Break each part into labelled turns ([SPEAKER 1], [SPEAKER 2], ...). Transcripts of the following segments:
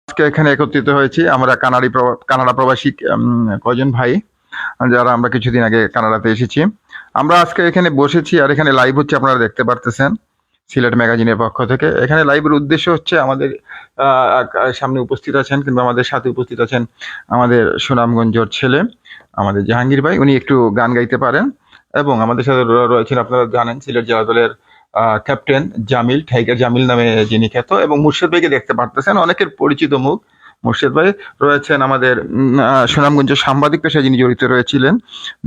[SPEAKER 1] আজকে এখানে একত্রিত হয়েছি আমরা কানাডা প্রবাসী কয়জন ভাই যারা আমরা কিছুদিন আগে কানাডাতে এসেছি। আমরা আজকে এখানে বসেছি আর এখানে লাইভ হচ্ছে, আপনারা দেখতে পারতেছেন সিলেট ম্যাগাজিনের পক্ষ থেকে। এখানে লাইভের উদ্দেশ্য হচ্ছে আমাদের সামনে উপস্থিত আছেন কিংবা আমাদের সাথে উপস্থিত আছেন আমাদের সুনামগঞ্জের ছেলে আমাদের জাহাঙ্গীর ভাই, উনি একটু গান গাইতে পারেন। এবং আমাদের সাথে রয়েছেন, আপনারা জানেন, সিলেট জেলা দলের ক্যাপ্টেন জামিল, টাইগার জামিল নামে যিনি খ্যাত। এবং মুর্শেদ ভাইকে দেখতে পারতেছেন, অনেকের পরিচিত মুখ মুর্শেদ ভাই। রয়েছেন আমাদের সুনামগঞ্জের সাংবাদিক পেশায় যিনি জড়িত রয়েছিলেন,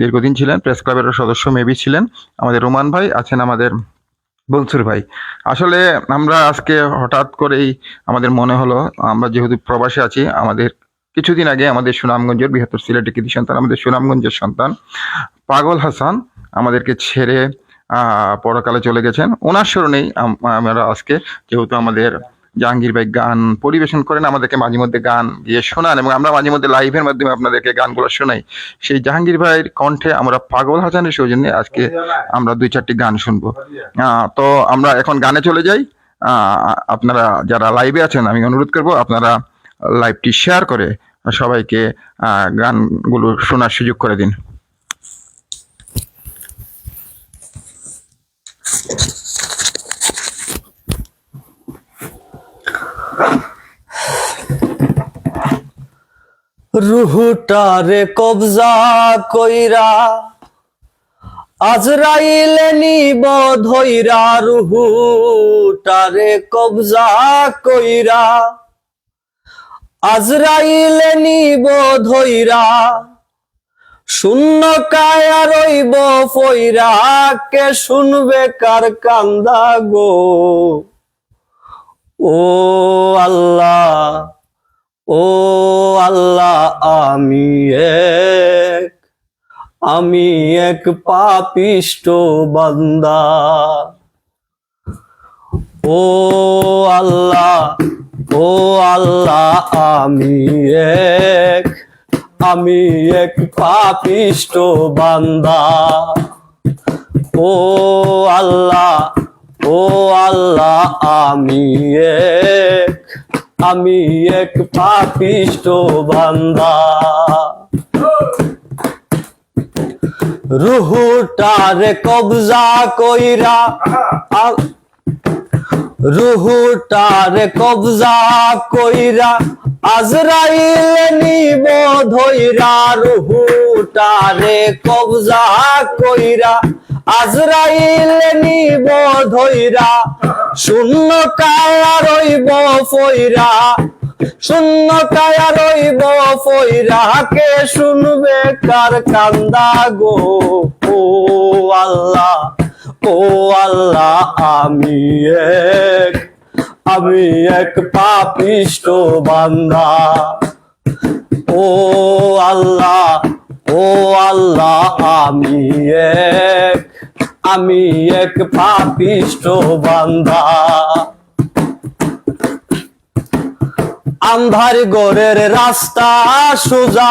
[SPEAKER 1] দীর্ঘদিন ছিলেন, প্রেস ক্লাবের সদস্য মেবি ছিলেন আমাদের রোমান ভাই, আছেন আমাদের বলছুর ভাই। আসলে আমরা আজকে হঠাৎ করেই আমাদের মনে হলো, আমরা যেহেতু প্রবাসে আছি, আমাদের কিছুদিন আগে আমাদের সুনামগঞ্জের বৃহত্তর সিলেটের কৃতি সন্তান, আমাদের সুনামগঞ্জের সন্তান পাগল হাসান আমাদেরকে ছেড়ে পরকালে চলে গেছেন। ওনার স্মরণেই আমরা আজকে, যেহেতু আমাদের জাহাঙ্গীর ভাই গান পরিবেশন করেন, আমাদেরকে মাঝে মধ্যে গান দিয়ে শোনান এবং আমরা মাঝে মধ্যে লাইভের মাধ্যমে আপনাদেরকে গানগুলো শোনাই, সেই জাহাঙ্গীর ভাইয়ের কণ্ঠে আমরা পাগল হাসানের সৌজন্যে আজকে আমরা 2-4টি গান শুনবো। তো আমরা এখন গানে চলে যাই। আপনারা যারা লাইভে আছেন, আমি অনুরোধ করব আপনারা লাইভটি শেয়ার করে সবাইকে গানগুলো শোনার সুযোগ করে দিন।
[SPEAKER 2] রুহুটারে কবজা কইরা আজরাইলে নিব ধইরা, রুহুটারে কবজা কইরা আজরাইলে নিব ধইরা, শূন্য কায়া রইব ফইরা, কে শুনবে কার কান্দা গো। ও আল্লাহ, ও আল্লাহ, আমি এক পাপিষ্ট বান্দা। ও আল্লাহ, ও আল্লাহ, আমি এক পাপিষ্ট বান্দা। ও আল্লাহ, ও আল্লাহ, আমি এক পাপিষ্ট বান্দা। রুহুটারে কবজা কইরা, রুহুটারে কবজা কইরা আজরাইলে নিব ধইরা, রুহুটারে কবজা কইরা আজরাইলে নিব ধইরা, শূন্য কায়া রইব ফইরা, শূন্য কায়া রইব ফইরা, কে শুনবে কার কান্দা গো। ও আল্লাহ, ও আল্লাহ, আমি এক পাপিষ্ট বান্দা। ও আল্লাহ, ও আল্লাহ, আমি এক পাপিষ্ট বান্দা। আন্ধার ঘরের রাস্তা সোজা,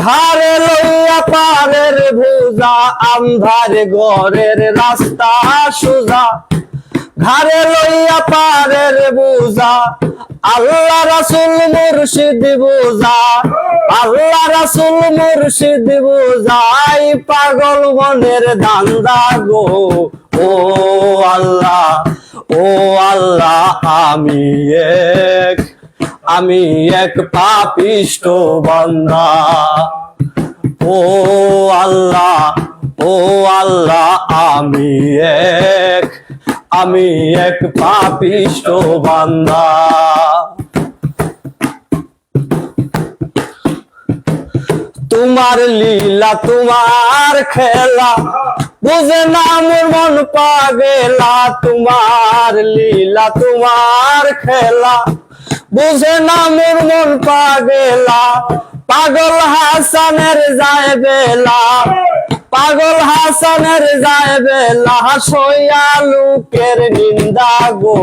[SPEAKER 2] ঘাড়ে লইয়া পারের ভুজা, আন্ধার ঘরের রাস্তা সোজা, ঘাড়ে লইয়া পারের বুঝা, আল্লাহ রাসূল মুর্শিদ বুঝা, আল্লাহ রাসূল মুর্শিদ বুঝাই, পাগল মনের ধান্দা গো। ও আল্লাহ, ও আল্লাহ, আমি এক পাপিষ্ট বান্দা। ও আল্লাহ, ও আল্লাহ, আমি এক পাপিষ্ট বান্দা। তোমার লীলা তোমার খেলা বুঝে না মোর মন পাগেলা, তোমার লীলা তোমার খেলা বুঝে না মোর মন পাগেলা, পাগল হাসানের যায় বেলা, পাগল হাসানের যায় বেলা, সইয়া লোকের নিন্দা গো।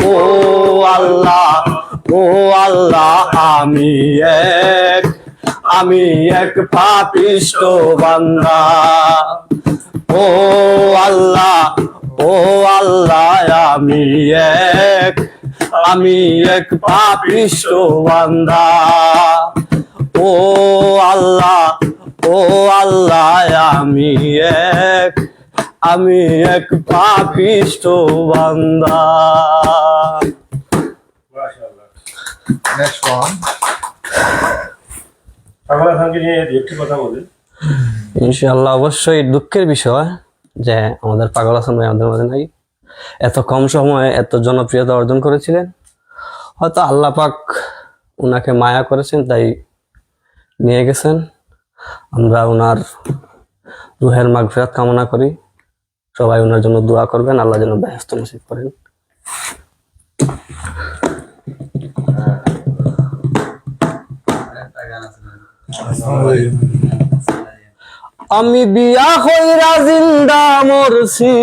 [SPEAKER 2] ও আল্লাহ, ও আল্লাহ, আমি এক পাপিষ্ট বান্দা। ও আল্লাহ, ও আল্লাহ, আমি এক পাপিষ্ঠ বান্দা। ও আল্লাহ, ও আল্লাহ, আমি এক পাপিষ্ঠ বান্দা।
[SPEAKER 1] Next one.
[SPEAKER 3] পাগল হাসানকে নিয়ে একটি কথা বলি।
[SPEAKER 2] ইনশাআল্লাহ, অবশ্যই দুঃখের বিষয় যে আমাদের পাগল হাসান ভাই আমাদের মাঝে নাই। এত কম সময়ে এত জনপ্রিয়তা অর্জন করেছিলেন, হয়তো আল্লাহ পাক উনাকে মায়া করেছেন তাই নিয়ে গেছেন। আমরা ওনার রুহের মাগফিরাত কামনা করি। সবাই ওনার জন্য দোয়া করবেন, আল্লাহ যেন বেহেশত নসিব করেন। আমি বিয়া কইরা জিন্দা মরছি,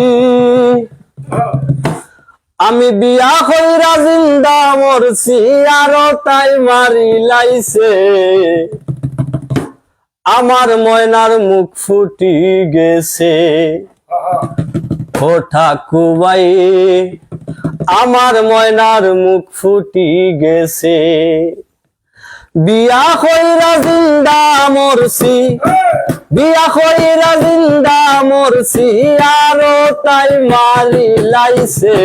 [SPEAKER 2] আমি বিয়া কইরা জিন্দা মরছি, আরো তাই মারি লাইছে। আমার ময়নার মুখ ফুটি গেছে। ও ঠাকুরবাই, আমার ময়নার মুখ ফুটি গেছে। বিয়া কইরা জিন্দা মরছি, বিয়া কইরা জিন্দা মরছি, আরো তাই মারি লাইছে।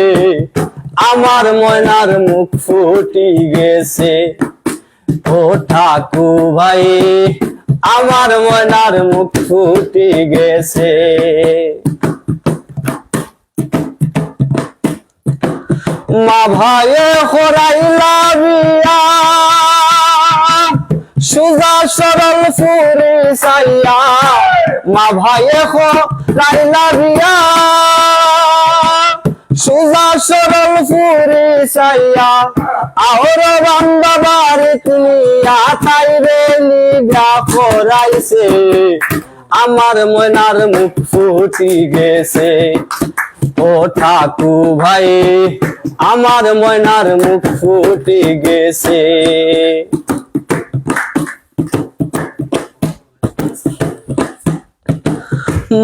[SPEAKER 2] আমার ময়নার মুখ ফুটি গেছে। ও ঠাকুর ভাই, আমার ময়নার মুখ ফুটি গেছে। মা ভাইয়ে খরাইলা বিয়া, সুজা সরল ফুরি সাইয়া। মা ভাইয়ে খরাইলা বিয়া, সুজা সরল ফুরি সাইয়া। আওর বান্দা বাড়ি তুমি আতাইরে নিগা করাইছে। আমার ময়নার মুখ ফুটি গেছে। ও ঠাকুর ভাই, আমার ময়নার মুখ ফুটি গেছে।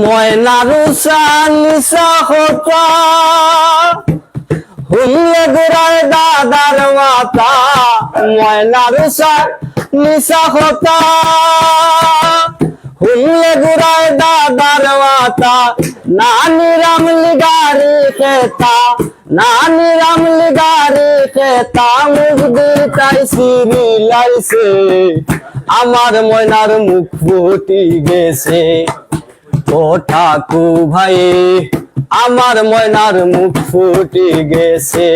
[SPEAKER 2] ময়নার নিশা হতা, হুমলে গুড়ায় দাদার মাতা। ময়নার নিশা হতা, হুমলে গুড়ায় দাদার মাতা। নানি রামলি গাড়ি খেতা, নানি রামলি গাড়ি খেতা। মুখ দিটাই সিরি লাইছে। আমার ময়নার মুখ ফুটি গেছে। ও ঠাকুর ভাই, আমার ময়নার মুখ ফুটি গেছে।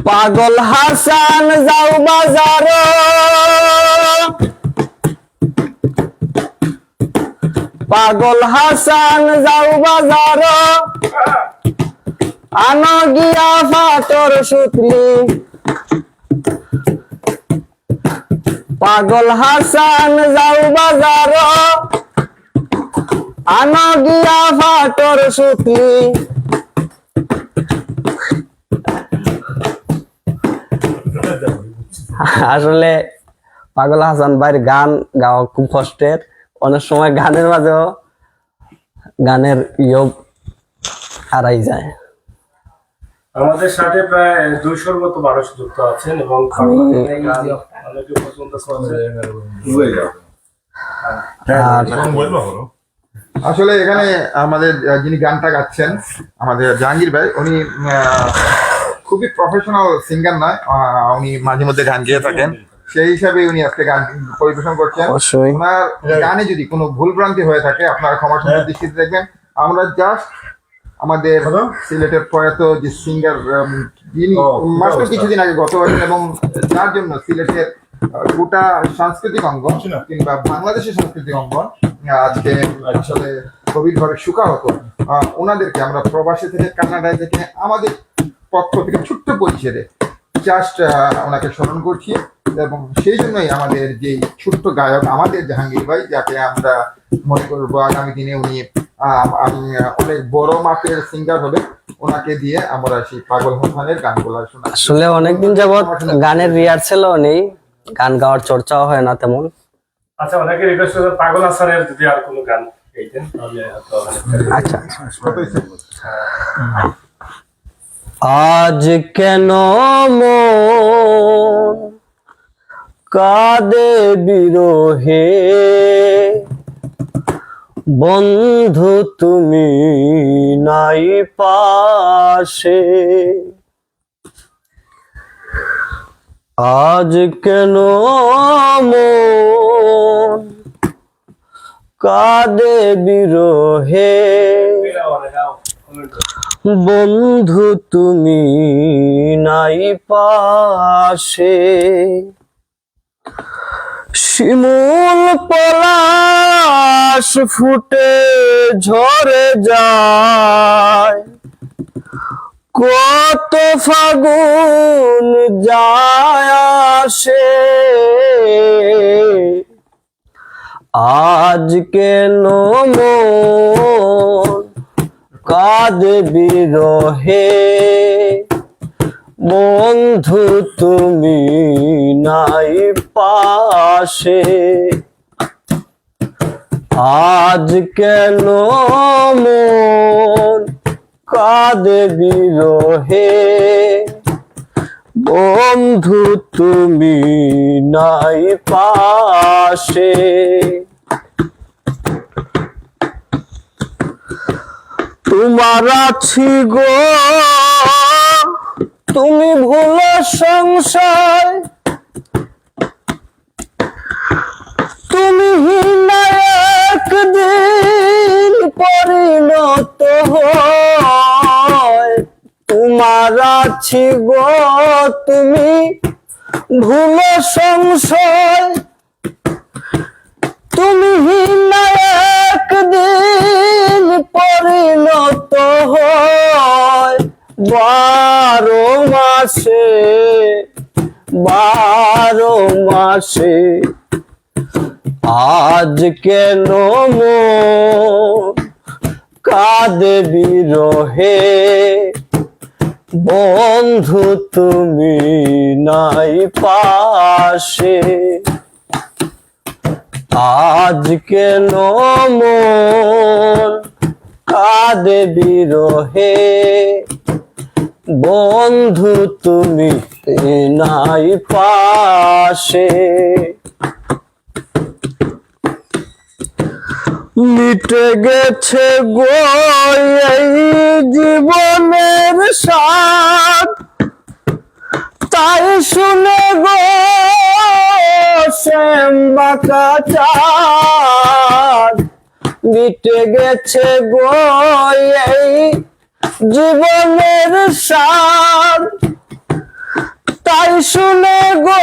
[SPEAKER 2] পাগল হাসান যাও বাজার, পাগল হাসান যাও বাজার। আনো গিয়া ফাটর সুতলি, পাগল হাসান যাও বাজার। আনো গিয়া ফাটর সুতলি। আসলে পাগল হাসান ভাইয়ের গান গাওয়া খুব কষ্টের। অনেক সময় গানের মাঝেও গানের ইয়োগ হারাই যায়।
[SPEAKER 3] আমাদের সাথে প্রায় 200-র মতো মানুষ যুক্ত আছেন এবং অনেকে পছন্দ করছেন।
[SPEAKER 1] আসলে এখানে আমাদের যিনি গানটা গাচ্ছেন, আমাদের জাহাঙ্গীর ভাই, উনি খুবই প্রফেশনাল সিঙ্গার নয়, উনি মাঝে মধ্যে গান গেয়ে থাকেন। সেই হিসাবে উনি আজকে গান পরিবেশন করছেন। ওনার গানে যদি কোনো ভুল ভ্রান্তি হয়ে থাকে আপনারা ক্ষমা সুন্দর দৃষ্টিতে দেখবেন। আমরা জাস্ট আমাদের সিলেটের প্রয়াত যে সিঙ্গার, যিনি মাত্র কিছুদিন আগে গত হয়েছেন এবং যার জন্য সিলেটের গোটা সাংস্কৃতিক অঙ্গন কিংবা বাংলাদেশের সাংস্কৃতিক অঙ্গন আজকে আসলে গভীরভাবে শোকাহত। ওনাদেরকে আমরা প্রবাসী থেকে, কানাডায় থেকে আমাদের পক্ষ থেকে ছোট্ট পরিচয়ে জাস্ট ওনাকে স্মরণ করছি। এবং সেই জন্যই আমাদের যে ছোট্ট গায়ক আমাদের জাহাঙ্গীর ভাই, যাকে আমরা মনে করবো আগামী দিনে উনি অনেক বড় মাপের সিঙ্গার হবে, ওনাকে দিয়ে আমরা সেই পাগল হাসানের গানগুলো শোনা।
[SPEAKER 2] আসলে অনেকদিন যাবত গানের রিহার্সেলও নেই, গান গাওয়ার চর্চাও হয় না তেমন।
[SPEAKER 3] আচ্ছা, অনেকে রিকোয়েস্ট করে পাগল হাসানের যদি আর কোনো গান গাইতেন তাহলে হয়তো অনেকটা-
[SPEAKER 2] আচ্ছা আজ কেন মন কাঁদে বিরহে, বন্ধু তুমি নাই পাশে। আজ কেন মন কাঁদে বিরহে, বন্ধু তুমি নাই পাশে। শিমুল পলাশ ফুটে ঝরে যায়, কত ফাগুন যায় আসে। আজ কেন মন কাঁদে বিরহে, বন্ধু তুমি নাই পাশে। আজ কেন মন কাঁদে বিরহে, বন্ধু তুমি নাই পাশে। তোমার আছি গো তুমি ভুলো সংসার, তুমি হিনা একদিন পরিণত হয়। তোমার আছি গো তুমি ভুলো সংসার, তুমি হিনা একদিন পরিণত হয়। 12 মাসে 12 মাসে আজ কেন মন কাঁদে বিরহে, বন্ধু তুমি নাই পাশে। আজ কেন মন কাঁদে বিরহে, বন্ধু তুমি নাই পাশে। মিটে গেছে গো এই জীবনের স্বাদ, তাই শুনে গো শ্যাম বাঁকা চাঁদ। মিটে গেছে গো এই জীবনের স্বাদ, তাই শুনে গো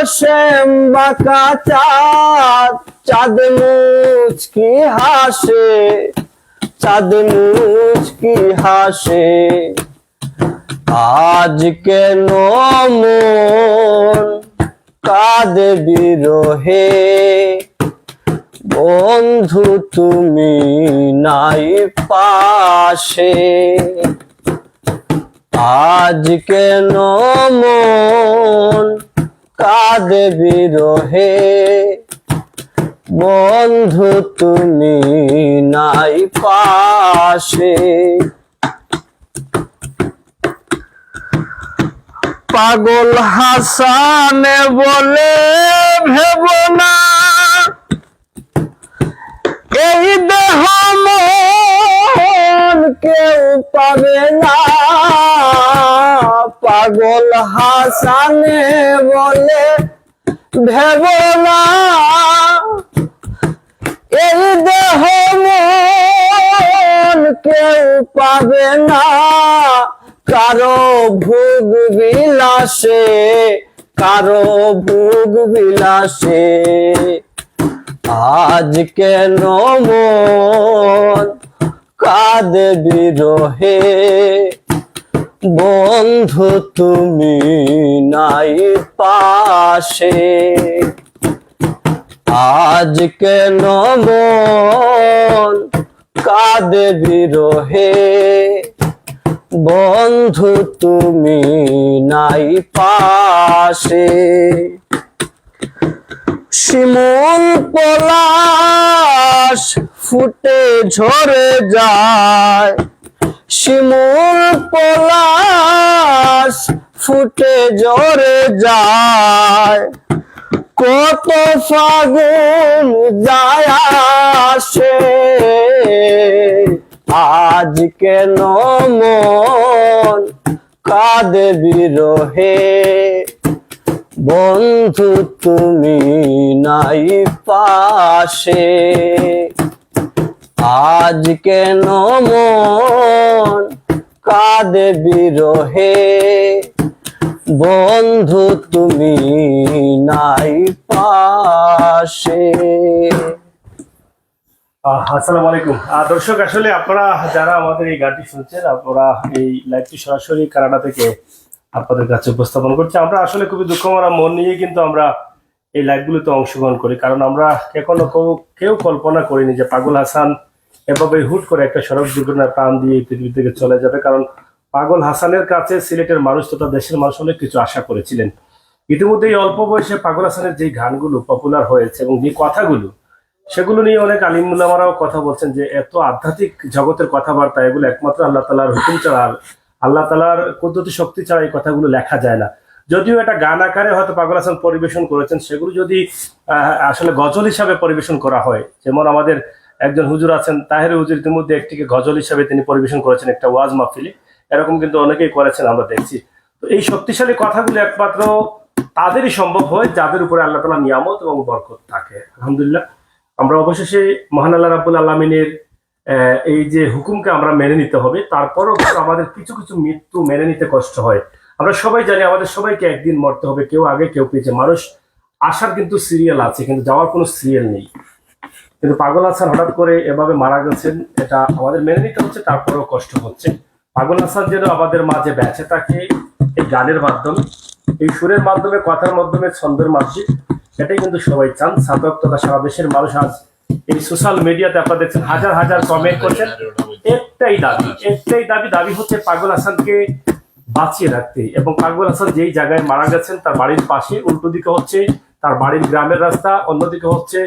[SPEAKER 2] শ্যাম বাঁকা চাঁদ। চাঁদ মুচকি হাসে, চাঁদ মুচকি হাসে। আজ কেন মন কাঁদে বিরহে, বন্ধু তুমি নাই পাশে। আজ কেন মন কাঁদে বিরহে, বন্ধু তুমি নাই পাশে। পাগল হাসানে বলে ভেব না, এই দেহ মন কেউ পাবে না। পাগল হাসানে বলে ভেব না, এই দেহ মন কেউ পাবে না। কারো ভোগ বিলাসে, কারো ভোগ বিলাসে। আজ কেন মন কাঁদে বিরহে, বন্ধু তুমি নাই পাশে। আজ কেন মন কাঁদে বিরহে, বন্ধু তুমি নাই পাশে। শিমুল পলাশ ফুটে ঝরে যায়, শিমুল পলাশ ফুটে ঝরে যায়, কত ফাগুন যায় আসে, আজ কেন মন কাঁদে বিরহে, বন্ধু তুমি নাই পাশে, আজ কেন মন কাঁদে বিরহে, বন্ধু তুমি নাই পাশে।
[SPEAKER 3] আসসালামু আলাইকুম দর্শক, আসলে আপনারা যারা আমাদের এই গানটি শুনছেন, আপনারা এই লাইভটি সরাসরি কানাডা থেকে আপনাদের কাছে উপস্থাপন করছি। আমরা আসলে খুবই দুঃখমরা মন নিয়ে কিন্তু আমরা এই লাইভগুলোতে অংশগ্রহণ করি, কারণ আমরা এখনো কেউ কল্পনা করিনি যে পাগল হাসান এভাবে হুট করে একটা সড়ক দুর্ঘটনায় প্রাণ দিয়ে এই পৃথিবী থেকে চলে যাবে। কারণ পাগল হাসানের কাছে সিলেটের মানুষ তথা দেশের মানুষ অনেক কিছু আশা করেছিলেন। ইতিমধ্যে এই অল্প বয়সে পাগল হাসানের যে গানগুলো পপুলার হয়েছে এবং যে কথাগুলো, সেগুলো নিয়ে অনেক আলিম উলামারাও কথা বলছেন যে এত আধ্যাত্মিক জগতের কথাবার্তা, এগুলো একমাত্র আল্লাহ তাআলার হুকুম ছাড়া, আল্লাহ তাআলার কুদরতি শক্তি ছাড়া এই কথাগুলো লেখা যায় না। যদিও এটা গান আকারে হয়তো পাগল হাসান পরিবেশন করেছেন, সেগুলো যদি আসলে গজল হিসাবে পরিবেশন করা হয়, যেমন আমাদের একজন হুজুর আছেন তাহের হুজুর, ইতিমধ্যে একটিকে গজল হিসাবে তিনি পরিবেশন করেছেন একটা ওয়াজ মাহফিলে, এরকম কিন্তু অনেকেই করেছেন, আমরা দেখছি। তো এই শক্তিশালী কথাগুলো একমাত্র তাদেরই সম্ভব হয় যাদের উপরে আল্লাহ তাআলা নিয়ামত এবং বরকত থাকে। আলহামদুলিল্লাহ, আমরা অবশেষে মহান আল্লাহ রাব্বুল আলামিনের এই যে হুকুমকে আমরা মেনে নিতে হবে। তারপরও আমাদের কিছু কিছু মৃত্যু মেনে নিতে কষ্ট হয়। আমরা সবাই জানি আমাদের সবাইকে একদিন মরতে হবে, কেউ আগে কেউ পিছিয়ে। মানুষ আসার কিন্তু সিরিয়াল আছে, কিন্তু যাওয়ার কোনো সিরিয়াল নেই। কিন্তু পাগল হাসান হঠাৎ করে এভাবে মারা গেছেন, এটা আমাদের মেনে নিতে হচ্ছে, তারপরেও কষ্ট হচ্ছে। পাগল হাসান যেন আমাদের মাঝে বেঁচে থাকে এই গানের মাধ্যমে, এই সুরের মাধ্যমে, কথার মাধ্যমে, ছন্দের মাধ্যমে, এটাই কিন্তু সবাই চান। সাধক তথা সারা দেশের মানুষ আজ এই সোশ্যাল মিডিয়াতে আপনারা দেখছেন হাজার হাজার কমেন্ট করছেন। একটাই দাবি হচ্ছে পাগল হাসানকে বাঁচিয়ে রাখতে। এবং পাগল হাসান যেই জায়গায় মারা গেছেন তার বাড়ির পাশে, উল্টো দিকে হচ্ছে তার বাড়ির গ্রামের রাস্তা, অন্যদিকে হচ্ছে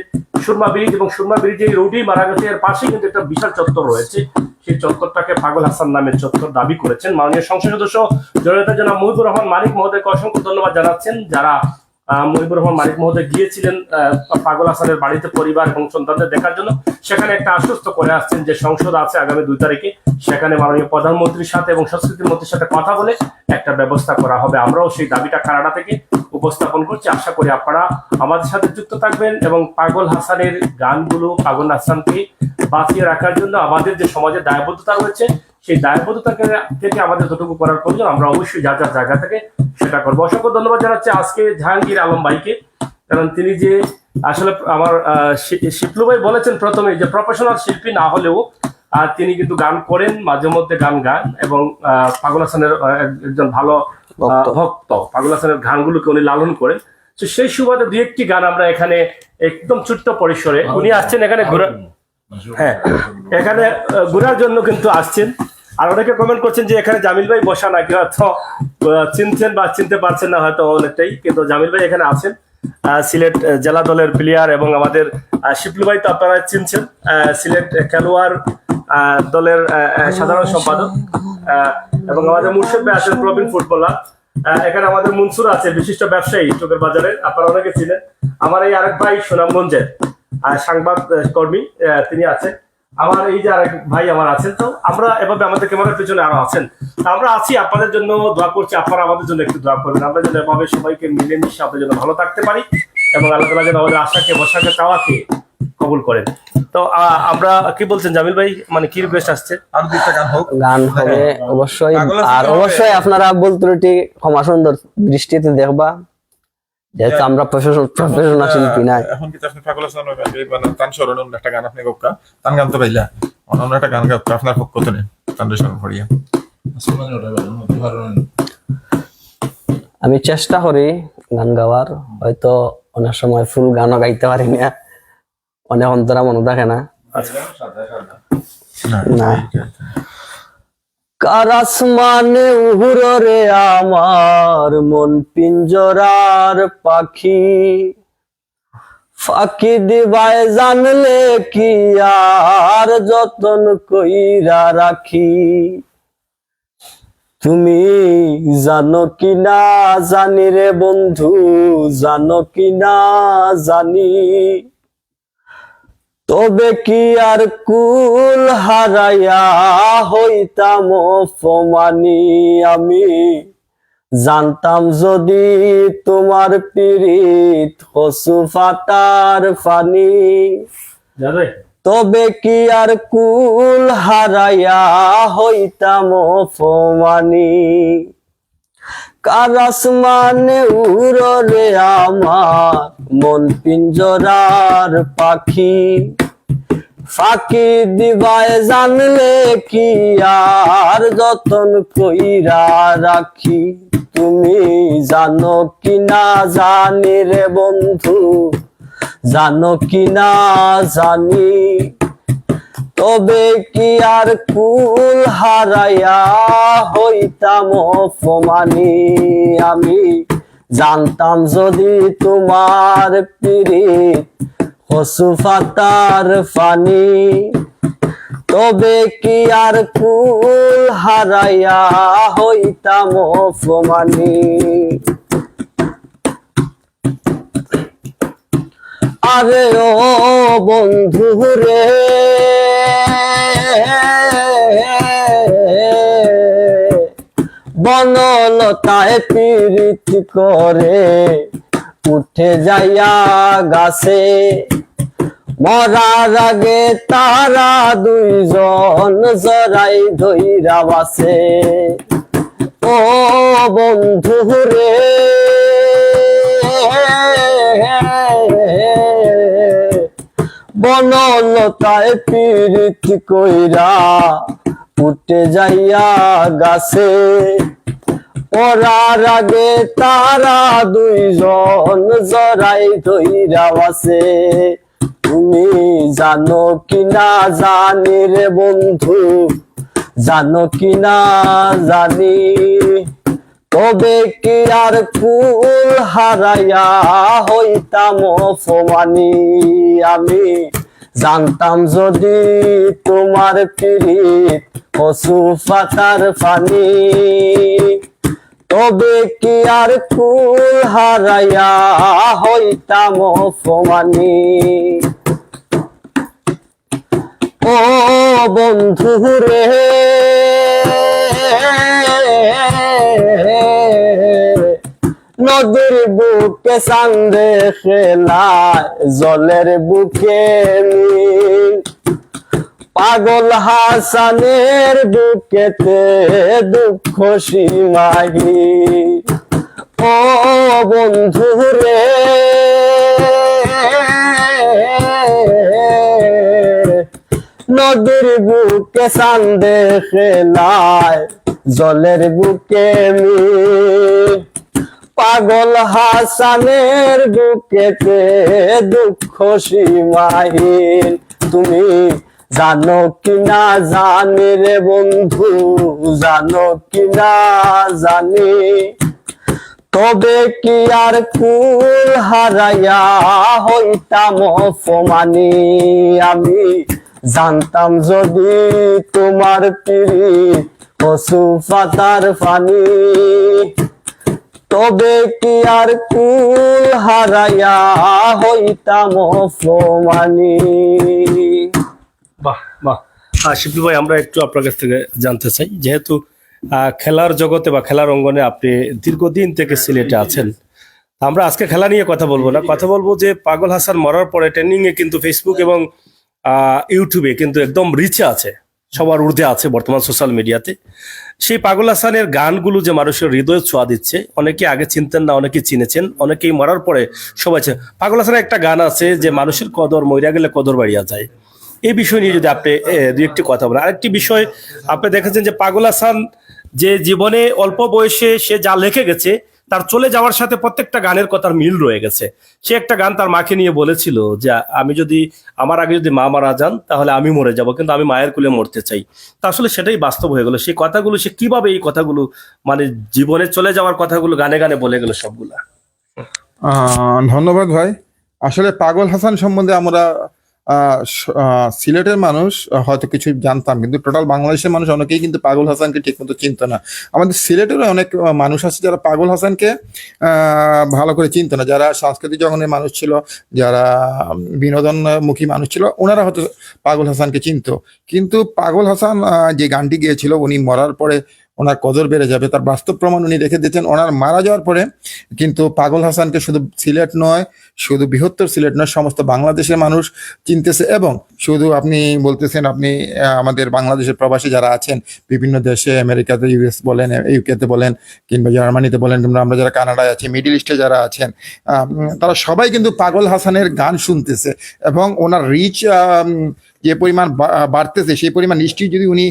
[SPEAKER 3] সুরমা ব্রিজ, এবং সুরমা ব্রিজে এই রোডেই মারা গেছে, এর পাশে কিন্তু একটা বিশাল চত্বর রয়েছে। সেই চত্বরটাকে পাগল হাসান নামের চত্বর দাবি করেছেন মাননীয় সংসদ সদস্য জননেতা জনাব মুহিবুর রহমান মানিক মহোদয়কে অসংখ্য ধন্যবাদ জানাচ্ছেন, যারা মুহিবুর রহমান মানিক মহোদয় গিয়েছিলেন পাগল হাসানের বাড়িতে পরিবার এবং সন্তানদের দেখার জন্য। সেখানে একটা আশ্বস্ত করে আসছেন যে সংসদ আছে আগামী 2 তারিখে, সেখানে মাননীয় প্রধানমন্ত্রীর সাথে এবং সংস্কৃতি মন্ত্রীর সাথে কথা বলে একটা ব্যবস্থা করা হবে। আমরাও সেই দাবিটা কানাডা থেকে উপস্থাপন করছি। আশা করি আপনারা আমাদের সাথে যুক্ত থাকবেন এবং পাগল হাসানের গানগুলো, পাগল হাসানকে বাঁচিয়ে রাখার জন্য আমাদের যে সমাজের দায়বদ্ধতা রয়েছে, সেই দায়বদ্ধতা থেকে আমাদের যতটুকু করার প্রয়োজন আমরা অবশ্যই যা যা জায়গা থেকে সেটা করবো। অসংখ্য ধন্যবাদ জানাচ্ছি আজকে জাহাঙ্গীর আলম ভাইকে, কারণ তিনি যে আসলে আমার শিপলু ভাই বলেছেন প্রথমে যে প্রফেশনাল শিল্পী না হলেও তিনি কিন্তু গান করেন, মাঝে মধ্যে গান গান, এবং পাগল হাসানের একজন ভালো ভক্ত। পাগল হাসানের গানগুলোকে উনি লালন করেন। তো সেই সুবাদে 2-1টি গান আমরা এখানে একদম ছোট্ট পরিসরে, উনি আসছেন এখানে এখানে ঘোরার জন্য কিন্তু আসছেন। আর অনেকে কমেন্ট করছেন যে এখানে জামিল ভাই বসা নাকি, হয়তো চিনছেন বা চিনতে পারছেন না হয়তো অনেকটাই, কিন্তু জামিল ভাই এখানে আছেন, সিলেট জেলা দলের প্লেয়ার, এবং আমাদের শিপলু ভাই তো আপনারা চিনছেন, সিলেট খেলোয়াড় দলের সাধারণ সম্পাদক, এবং আমাদের মুর্শিদ ভাই আছেন প্রবীণ ফুটবলার। এখানে আমাদের মনসুর আছে বিশিষ্ট ব্যবসায়ী চোখের বাজারে, আপনারা অনেকে চিনেন। আমার এই আরেক ভাই সুনামগঞ্জের সাংবাদ কর্মী, তিনি আছেন। আমার এই যে আরেক ভাই আমার আছেন। তো আমরা এভাবে আমাদের ক্যামেরার পিছনে আরো আছেন, আমরা আছি, আপনাদের জন্য দোয়া করছি, আপনারা আমাদের জন্য একটু দোয়া করবেন, আমরা যেন এভাবে সবাইকে মিলেমিশে আপনাদের জন্য ভালো থাকতে পারি, এবং আল্লাহ তাআলা যেন আমাদের আশাকে বসাকে চাওয়াকে কবুল করেন। তো আমরা কি বলছেন জামিল ভাই, মানে কি রিকোয়েস্ট আসছে?
[SPEAKER 1] আর 2টা গান হোক,
[SPEAKER 2] গান হবে অবশ্যই, আর অবশ্যই আপনারা ভুল ত্রুটি ক্ষমা সুন্দর দৃষ্টিতে দেখবা, যেহেতু আমরা প্রফেশনাল শিল্পী নাই।
[SPEAKER 1] এখন কি আপনি পাগল হাসান মানে তান স্মরণ একটা গান আপনি গোকা তান গান তো পাইলা, অন্য একটা গান গাও আপনার পক্ষ থেকে তান স্মরণ করিয়া।
[SPEAKER 2] আমি চেষ্টা করি গান গাওয়ার, হয়তো অনেক সময় ফুল গানও গাইতে পারি না, অনেক অন্তরা মনে থাকে না। না কার আসমানে উহুরে আমার মন পিঞ্জরার পাখি, ফাঁকি দিবায় জানলে কি আর যতন কইরা রাখি, তুমি জানো কি না জানি রে বন্ধু, জানো কি না জানি, তবে কি আর কুল হারাইয়া হইতাম অপমানি। আমি জানতাম যদি তোমার পিরিত কচু ফাতার ফানি,
[SPEAKER 3] যাবে
[SPEAKER 2] তবে কি আর কুল হারাইয়া হইতাম অপমানি। কারাস মানে উড়রে আমার মন পিঞ্জরার পাখি, ফাঁকি দিবায় জানলে কি আর যতন কইরা রাখি, তুমি জানো কি না জানি রে বন্ধু, জানো কি না জানি, তবে কি আর কুল হারাইয়া হইতাম অপমানি। আমি জানতাম যদি তোমার পিরিত কচু ফাতার ফানি, তবে কি আর কুল হারাইয়া হইতাম অপমানি। আরে ও বন্ধু রে, বনলতায় পীড়িত করে উঠে যাইয়া গাছে, মরার আগে তারা দুইজন জড়াই ধইরা বাসে। ও বন্ধু রে, বনলতায় পীড়িত কইরা উঠে যাইয়া গাছে, পরার আগে তারা দুইজন জড়াই ধইরা বাসে। তুমি জানো কি না জানি রে বন্ধু, জানো কি না জানি, তবে কি আর কুল হারাইয়া হইতাম অপমানি। আমি জানতাম যদি তোমার পিরিত কচু ফাতার ফানি, তবে কি আর কুল হারাইয়া হইতাম অপমানি। ও বন্ধু রে, নদীর বুকে চান্দে খেলায় জলের বুকে মিল, পাগল হাসানের বুকেতে দুঃখ সীমাহীন। ও বন্ধু রে, নদীর বুকে চান্দে খেলায় জলের বুকে মিল, পাগল হাসানের বুকেতে দুঃখ সীমাহীন। তুমি জানো কি না জানি রে বন্ধু, জানো কি না জানি, তবে কি আর কুল হারাইয়া হইতাম অপমানি। আমি জানতাম যদি তোমার পিরিত কচু ফাতার ফানি, তবে কি আর কুল হারাইয়া হইতাম অপমানি।
[SPEAKER 3] বাহ বাহ। শিবলু ভাই, আমরা একটু আপনার কাছ থেকে জানতে চাই, যেহেতু খেলার জগতে বা খেলার অঙ্গনে আপনি দীর্ঘদিন থেকে সিলেটে আছেন, আমরা আজকে খেলা নিয়ে কথা বলবো না, কথা বলবো যে পাগল হাসান মরার পরে ট্রেন্ডিং এ কিন্তু ফেসবুক এবং ইউটিউবে কিন্তু একদম রিচে আছে, সবার ঊর্ধ্বে আছে বর্তমান সোশ্যাল মিডিয়াতে। সেই পাগল হাসানের গানগুলো যে মানুষের হৃদয়ে ছোঁয়া দিচ্ছে, অনেকে আগে চিনতেন না, অনেকে চিনেছেন, অনেকেই মরার পরে সবাই। পাগল হাসানের একটা গান আছে যে মানুষের কদর মইরা গেলে কদর বাড়িয়া যায়, এই বিষয় নিয়ে যদি আপনি দুই একটি কথা বলেন। আরেকটি বিষয়, আপনি দেখেছেন যে পাগল হাসান যে জীবনে অল্প বয়সে সে যা লিখে গেছে, তার চলে যাওয়ার সাথে প্রত্যেকটা গানের কথার মিল রয়ে গেছে। সে একটা গান তার মাকে নিয়ে বলেছিল যে আমি যদি আমার আগে যদি মা মারা যান তাহলে আমি মরে যাব, কিন্তু আমি মায়ের কোলে মরতে চাই। তা আসলে সেটাই বাস্তব হয়ে গেল। সেই কথাগুলো সে কিভাবে এই কথাগুলো মানে জীবনে চলে যাওয়ার কথাগুলো গানে গানে বলে গেল সবগুলা।
[SPEAKER 4] ধন্যবাদ ভাই।
[SPEAKER 1] আসলে পাগল হাসান সম্বন্ধে আমরা সিলেটের মানুষ হয়তো কিছু জানতাম, কিন্তু টোটাল বাংলাদেশের মানুষ অনেকেই কিন্তু পাগল হাসানকে ঠিক মতো চিনত না। আমাদের সিলেটেরও অনেক মানুষ আছে যারা পাগল হাসানকে ভালো করে চিনত না, যারা সাংস্কৃতিক জগনের মানুষ ছিল, যারা বিনোদনমুখী মানুষ ছিল, ওনারা হয়তো পাগল হাসানকে চিনত। কিন্তু পাগল হাসান যে গানটি গিয়েছিল, উনি মরার পরে ওনার কদর বেড়ে যাবে, তার বাস্তব প্রমাণ উনি রেখে দিয়েছেন। ওনার মারা যাওয়ার পরে কিন্তু পাগল হাসানকে শুধু সিলেট নয়, শুধু বৃহত্তর সিলেট নয়, সমস্ত বাংলাদেশের মানুষ চিনতেছে। এবং শুধু আপনি বলতেছেন, আপনি আমাদের বাংলাদেশের প্রবাসী যারা আছেন বিভিন্ন দেশে, আমেরিকাতে, ইউএস বলেন, ইউকেতে বলেন, কিংবা জার্মানিতে বলেন, কিংবা আমরা যারা কানাডায় আছি, মিডল ইস্টে যারা আছেন, তারা সবাই কিন্তু পাগল হাসানের গান শুনতেছে। এবং ওনার রিচ যে পরিমাণ বাড়তেছে, সেই পরিমাণ নিশ্চয়ই যদি উনি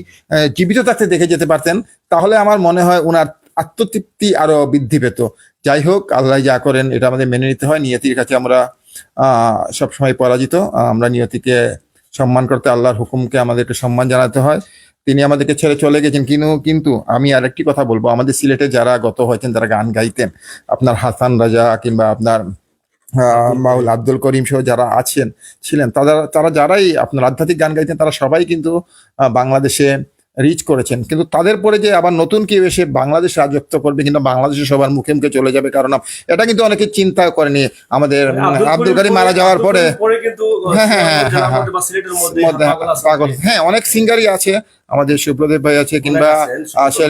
[SPEAKER 1] জীবিত থাকতে দেখে যেতে পারতেন, তাহলে আমার মনে হয় ওনার আত্মতৃপ্তি আরো বৃদ্ধি পেত। যাই হোক, আল্লাহ যা করেন এটা আমাদের মেনে নিতে হয়। নিয়তির কাছে আমরা সবসময় পরাজিত। আমরা নিয়তিকে সম্মান করতে, আল্লাহর হুকুমকে আমাদেরকে সম্মান জানাতে হয়। তিনি আমাদেরকে ছেড়ে চলে গেছেন। কিন্তু আমি আরেকটি কথা বলবো, আমাদের সিলেটে যারা গত হয়েছেন, যারা গান গাইতেন, আপনার হাসান রাজা কিংবা আপনার মাউল আব্দুল করিম সহ যারা ছিলেন, তারা যারাই আপনার আধ্যাত্মিক গান গাইতেন, তারা সবাই কিন্তু বাংলাদেশে রিচ করেছেন। কিন্তু তাদের পরে যে আবার নতুন কেউ এসে বাংলাদেশ রাজত্ব করবে কিংবা বাংলাদেশে সবার মুখে মুখে চলে যাবে, কারণ এটা কিন্তু অনেকে চিন্তা করেনি। আমাদের আব্দুল করিম মারা যাওয়ার পরে
[SPEAKER 3] কিন্তু
[SPEAKER 1] হ্যাঁ হ্যাঁ হ্যাঁ হ্যাঁ হ্যাঁ
[SPEAKER 3] সিলেটের মধ্যে
[SPEAKER 1] পাগল, হ্যাঁ, অনেক সিঙ্গারই আছে, আমাদের সুপ্রদীপ ভাই আছে, কিংবা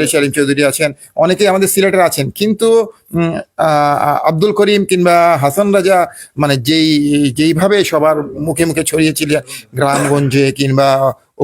[SPEAKER 1] সেলিম চৌধুরী আছেন, অনেকেই আমাদের সিলেটের আছেন। কিন্তু আব্দুল করিম কিংবা হাসান রাজা মানে যেইভাবে সবার মুখে মুখে ছড়িয়েছিলেন, গ্রামগঞ্জে কিংবা